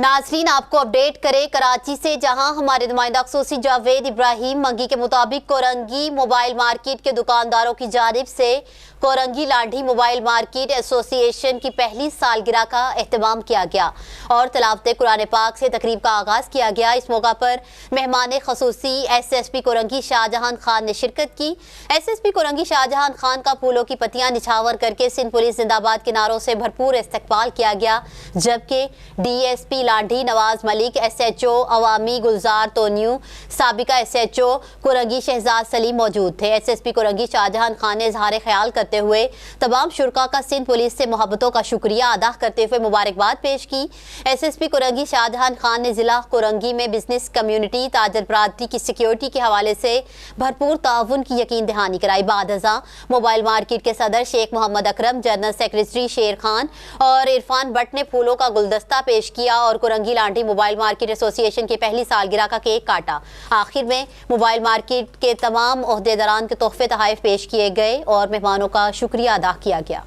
नाजरीन, आपको अपडेट करें कराची से, जहां हमारे नुमाइंदा खसूसी जावेद इब्राहिम मंगी के मुताबिक कोरंगी मोबाइल मार्केट के दुकानदारों की जानिब से Korangi Landhi mobile market association की पहली सालगिरह का एहतमाम किया गया और तिलावत कुरान पाक से तकरीब का आगाज किया गया। इस मौका पर मेहमान खसूसी SSP कोरंगी शाहजहान खान ने शिरकत की। SSP कोरंगी शाहजहान खान का फूलों की पत्तियां निछावर करके सिंध पुलिस जिंदाबाद के नारों से भरपूर इस्तकबाल किया गया, जबकि DSP लांढी नवाज मलिक, SHO अवामी गुलजार तोन्यू, साबिका SHO कोरंगी शहजाद सलीम मौजूद थे। SSP कोरंगी शाहजहान खान ने इजहार ख्याल करते हुए तमाम शुरका का सिंध पुलिस से मोहब्बतों का शुक्रिया अदा करते हुए मुबारकबाद पेश की। SSP कोरंगी शाहजहान खान ने जिला कोरंगी में बिजनेस कम्युनिटी ताजर बरादरी की सिक्योरिटी के हवाले से भरपूर ताउन की यकीन दहानी कराई। बाद अज़ां मोबाइल मार्केट के सदर शेख मोहम्मद अकरम, जनरल सेक्रेटरी शेर खान और इरफान भट्ट ने फूलों का गुलदस्ता पेश किया और Korangi Landhi mobile market association की पहली सालगिरह का केक काटा। आखिर में मोबाइल मार्केट के तमाम ओहदेदारान के तोहफे तोहफ़े पेश किए गए और मेहमानों का शुक्रिया अदा किया गया।